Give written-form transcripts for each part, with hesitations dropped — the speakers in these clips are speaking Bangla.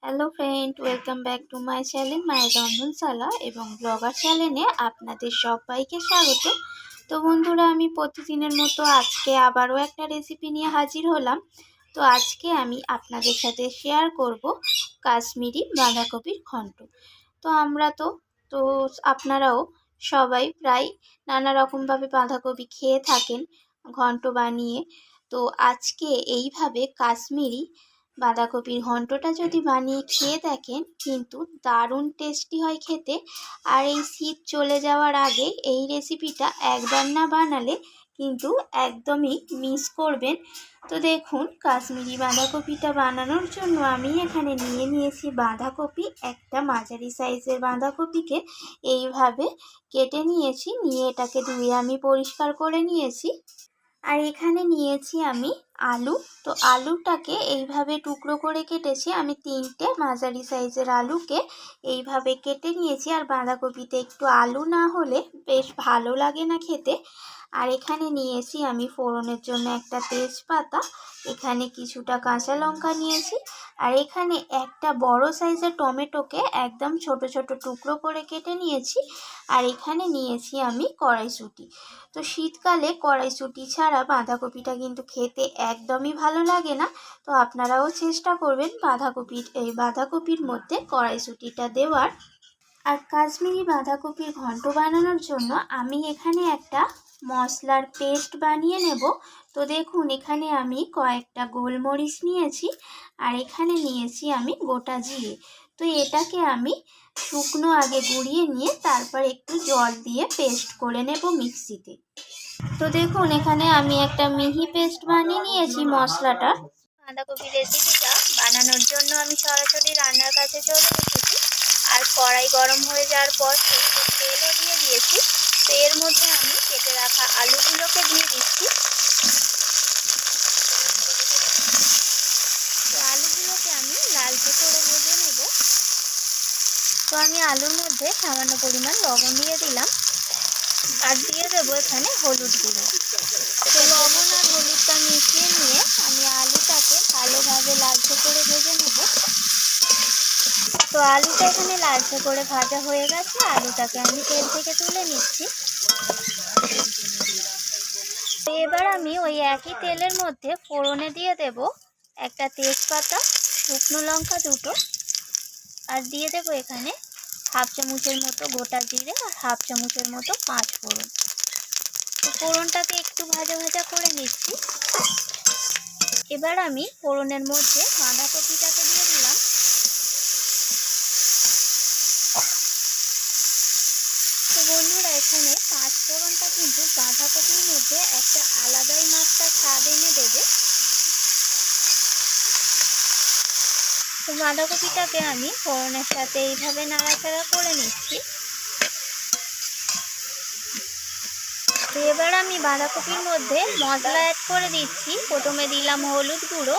Hello friend, welcome back to my channel মায়ের রন্ধনশালা এবং ব্লগার চ্যানেলে আপনাদের সবাইকে স্বাগত। তো বন্ধুরা, আমি প্রতিদিনের মতো আজকে আবারও একটা রেসিপি নিয়ে হাজির হলাম। তো আজকে আমি আপনাদের সাথে শেয়ার করব কাশ্মীরি বাঁধাকপির ঘন্ট। তো আমরা তো আপনারাও সবাই প্রায় নানা রকমভাবে বাঁধাকপি খেয়ে থাকেন ঘন্ট বানিয়ে। তো আজকে এইভাবে কাশ্মীরি বাঁধাকপির ঘন্টটা যদি বানিয়ে খেয়ে দেখেন, কিন্তু দারুণ টেস্টি হয় খেতে। আর এই শীত চলে যাওয়ার আগে এই রেসিপিটা একবার না বানালে কিন্তু একদমই মিস করবেন। তো দেখুন, কাশ্মীরি বাঁধাকপিটা বানানোর জন্য আমি এখানে নিয়েছি বাঁধাকপি। একটা মাঝারি সাইজের বাঁধাকপিকে এইভাবে কেটে নিয়ে এটাকে ধুয়ে আমি পরিষ্কার করে নিয়েছি। আর এখানে নিয়েছি আমি আলু। তো আলুটাকে এইভাবে টুকরো করে কেটেছি। আমি 3টে মাঝারি সাইজের আলুকে এইভাবে কেটে নিয়েছি। আর বাঁধাকপিতে একটু আলু না হলে বেশ ভালো লাগে না খেতে। আর এখানে নিয়েছি আমি ফোড়নের জন্য একটা তেজপাতা, এখানে কিছুটা কাঁচা লঙ্কা নিয়েছি। আর এখানে একটা বড় সাইজের টমেটোকে একদম ছোট ছোট টুকরো করে কেটে নিয়েছি। আর এখানে নিয়েছি আমি কড়াইশুঁটি। তো শীতকালে কড়াইশুঁটি ছাড়া বাঁধাকপিটা কিন্তু খেতে একদমই ভালো লাগে না। তো আপনারাও চেষ্টা করবেন বাঁধাকপির মধ্যে কড়াইশুঁটিটা দেওয়ার। আর কাশ্মীরি বাঁধাকপির ঘন্ট বানানোর জন্য আমি এখানে একটা মশলার পেস্ট বানিয়ে নেব। তো দেখুন, এখানে আমি কয়েকটা গোলমরিচ নিয়েছি। আর এখানে নিয়েছি আমি গোটা জিরে। তো এটাকে আমি শুকনো আগে গুঁড়িয়ে নিয়ে তারপর একটু জল দিয়ে পেস্ট করে নেব মিক্সিতে। তো দেখুন, এখানে আমি একটা মিহি পেস্ট বানিয়ে নিয়েছি মশলাটা। বাঁধাকপির রেসিপিটা বানানোর জন্য আমি সরাসরি রান্নার কাছে চলে এসেছি। আর কড়াই গরম হয়ে যাওয়ার পর একটু তেলও দিয়ে দিয়েছি। তো এর মধ্যে আমি কেটে রাখা আলুগুলোকে দিয়ে দিচ্ছি। তো আলুগুলোকে আমি লালচে করে ভেজে নেব। তো আমি আলুর মধ্যে সামান্য পরিমাণ লবণ দিয়ে দিলাম। আর দিয়ে দেবো এখানে হলুদ গুঁড়ো। তো লবণ আর হলুদটা মিশিয়ে নিয়ে আমি আলুটাকে ভালোভাবে লালচে করে ভেজে নেব। তো আলুটা এখানে লালচে করে ভাজা হয়ে গেছে। আলুটাকে আমি তেল থেকে তুলে নিচ্ছি। তো এবার আমি ওই একই তেলের মধ্যে ফোড়নে দিয়ে দেব একটা তেজপাতা, শুকনো লঙ্কা দুটো, আর দিয়ে দেব এখানে হাফ চামচের মতো গোটা জিরে আর হাফ চামচের মতো পাঁচ ফোড়ন। তো ফোড়নটাকে একটু ভাজা ভাজা করে নিচ্ছি। এবার আমি ফোড়নের মধ্যে বাঁধাকপিটাকে দিয়ে দিলাম। তো বন্ধুরা, এখানে পাঁচ ফোড়নটা কিন্তু বাঁধাকপির মধ্যে একটা আলাদাই মাত্রা স্বাদ এনে দেবে। তো বাঁধাকপিটাকে আমি ফোড়নের সাথে এইভাবে নাড়াচাড়া করে নিচ্ছি। তো এবার আমি বাঁধাকপির মধ্যে মশলা অ্যাড করে দিচ্ছি। প্রথমে দিলাম হলুদ গুঁড়ো,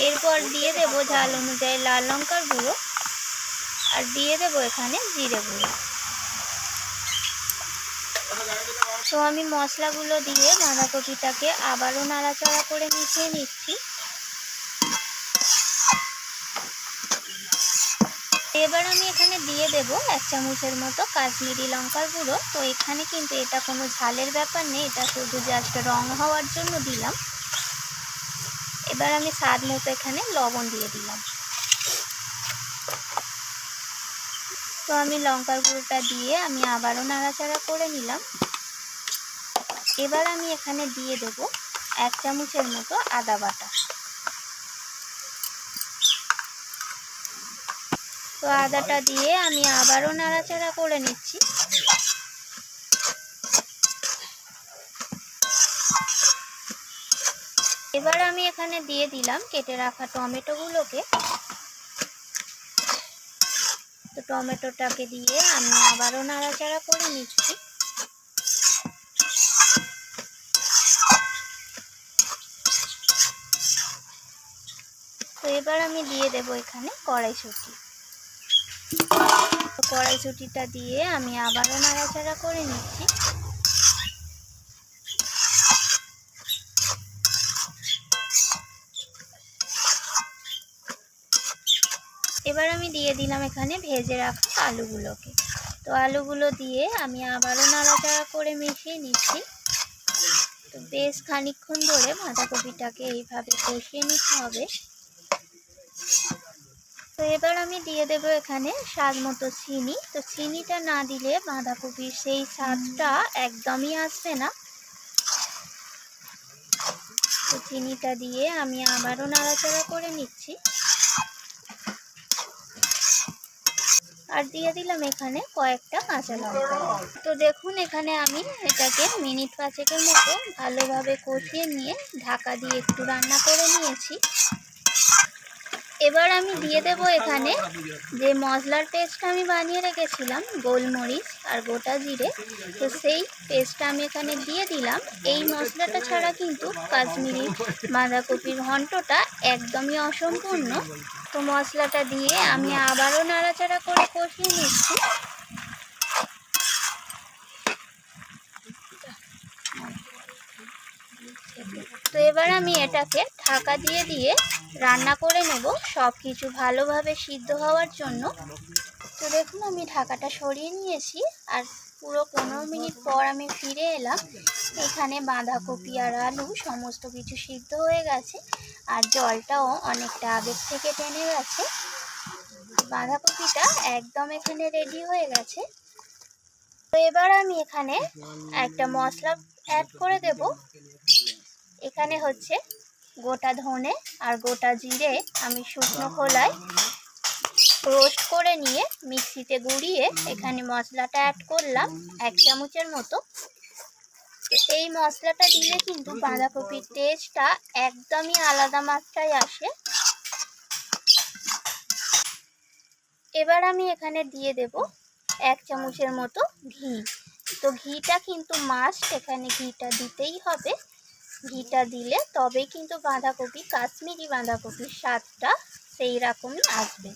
এরপর দিয়ে দেব ঝাল অনুযায়ী লাল লঙ্কার গুঁড়ো, আর দিয়ে দেব এখানে জিরে গুঁড়ো। তো আমি মশলাগুলো দিয়ে বাঁধাকপিটাকে আবারও নাড়াচাড়া করে মিশিয়ে নিচ্ছি। এবার আমি এখানে দিয়ে দেব 1 চামচের মতো কাশ্মীরি লঙ্কার গুঁড়ো। তো এখানে কিন্তু এটা কোনো ঝালের ব্যাপার নেই, এটা শুধু জাস্ট রং হওয়ার জন্য দিলাম। এবার আমি স্বাদ মতো এখানে লবণ দিয়ে দিলাম। তো আমি লঙ্কার গুঁড়োটা দিয়ে আমি আবারও নাড়াচাড়া করে নিলাম। এবার আমি এখানে দিয়ে দেব 1 চামচের মতো আদা বাটা। তো আদাটা দিয়ে আমি আবারও নাড়াচাড়া করে নিচ্ছি। এবার আমি এখানে দিয়ে দিলাম কেটে রাখা টমেটোগুলোকে। তো টমেটোটাকে দিয়ে আমি আবারও নাড়াচাড়া করে নিচ্ছি। তো এবার আমি দিয়ে দেব এখানে কড়াইশুঁটি। তো কড়াইশুঁটিটা দিয়ে আমি আবারও নাড়াচাড়া করে নিচ্ছি। এবার আমি দিয়ে দিলাম এখানে ভেজে রাখা আলুগুলোকে। তো আলুগুলো দিয়ে আমি আবারও নাড়াচাড়া করে মিশিয়ে নিচ্ছি। তো বেশ খানিকক্ষণ ধরে বাঁধাকপিটাকে এইভাবে কষিয়ে নিতে হবে। তো এবার আমি দিয়ে দেব এখানে স্বাদ মতো চিনি। তো চিনিটা না দিলে বাঁধাকপির সেই স্বাদটা একদমই আসবে না। তো চিনিটা দিয়ে আমি আবারও নাড়াচাড়া করে নিচ্ছি। আর দিয়ে দিলাম এখানে কয়েকটা কাঁচা লঙ্কা। তো দেখুন এখানে আমি এটাকে মিনিট 5-এর মতো ভালোভাবে কষিয়ে নিয়ে ঢাকা দিয়ে একটু রান্না করে নিয়েছি। এবার আমি দিয়ে দেব এখানে যে মশলার পেস্টটা আমি বানিয়ে রেখেছিলাম, গোলমরিচ আর গোটা জিরে। তো সেই পেস্টটা আমি এখানে দিয়ে দিলাম। এই মশলাটা ছাড়া কিন্তু কাশ্মীরি বাঁধাকপির ঘন্টটা একদমই অসম্পূর্ণ। তো মশলাটা দিয়ে আমি আবারও নাড়াচাড়া করে কষিয়ে নিচ্ছি। তো এবার আমি এটাকে ঢাকা দিয়ে দিয়ে রান্না করে নেব সব কিছু ভালোভাবে সিদ্ধ হওয়ার জন্য। তো দেখুন আমি ঢাকাটা সরিয়ে নিয়েছি আর পুরো 15 মিনিট পর আমি ফিরে এলাম। এখানে বাঁধাকপি আর আলু সমস্ত কিছু সিদ্ধ হয়ে গেছে আর জলটাও অনেকটা আগের থেকে টেনে গেছে। বাঁধাকপিটা একদম এখানে রেডি হয়ে গেছে। তো এবার আমি এখানে একটা মশলা অ্যাড করে দেব। এখানে হচ্ছে গোটা ধনে আর গোটা জিরে আমি শুকনো খোলায় রোস্ট করে নিয়ে মিক্সিতে গুঁড়িয়ে এখানে মশলাটা অ্যাড করলাম 1 চামচের মতো। এই মশলাটা দিলে কিন্তু বাঁধাকপির টেস্টটা একদমই আলাদা মাত্রায় আসে। এবার আমি এখানে দিয়ে দেব 1 চামচের মতো ঘি। তো ঘিটা কিন্তু মাস্ট, এখানে ঘিটা দিতেই হবে। ঘিটা দিলে তবেই কিন্তু বাঁধাকপি, কাশ্মীরি বাঁধাকপির স্বাদটা সেই রকমই আসবে।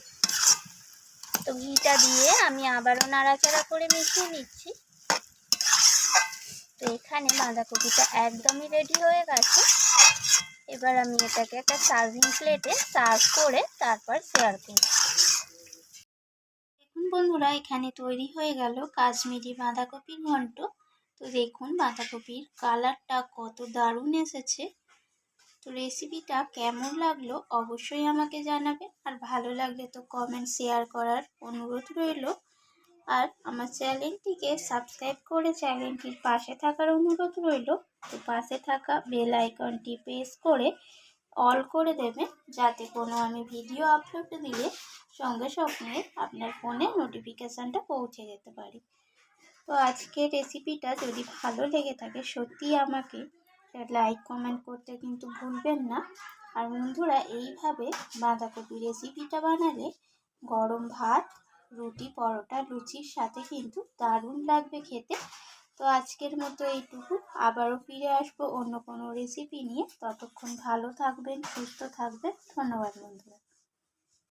তো ঘিটা দিয়ে আমি আবারও নাড়াচাড়া করে মিশিয়ে নিচ্ছি। তো এখানে বাঁধাকপিটা একদমই রেডি হয়ে গেছে। এবার আমি এটাকে একটা সার্ভিং প্লেটে সার্ভ করে তারপর শেয়ার করব। দেখুন বন্ধুরা, এখানে তৈরি হয়ে গেল কাশ্মীরি বাঁধাকপির ঘন্ট। তো দেখুন বাঁধাকপির কালারটা কত দারুণ এসেছে। তো রেসিপিটা কেমন লাগলো অবশ্যই আমাকে জানাবেন, আর ভালো লাগলে তো কমেন্ট শেয়ার করার অনুরোধ রইল। আর আমার চ্যানেলটিকে সাবস্ক্রাইব করে চ্যানেলটির পাশে থাকার অনুরোধ রইল। তো পাশে থাকা বেল আইকনটি প্রেস করে অল করে দেবেন, যাতে কোনো আমি ভিডিও আপলোড দিলে সঙ্গে সঙ্গে আপনার ফোনে নোটিফিকেশানটা পৌঁছে যেতে পারে। তো আজকের রেসিপিটা যদি ভালো লেগে থাকে সত্যিই আমাকে লাইক কমেন্ট করতে কিন্তু ভুলবেন না। আর বন্ধুরা, এইভাবে বাঁধাকপি রেসিপিটা বানালে গরম ভাত, রুটি, পরোটা, লুচির সাথে কিন্তু দারুণ লাগবে খেতে। তো আজকের মতো এইটুকু, আবারও ফিরে আসবো অন্য কোনো রেসিপি নিয়ে। ততক্ষণ ভালো থাকবেন, সুস্থ থাকবেন। ধন্যবাদ বন্ধুরা।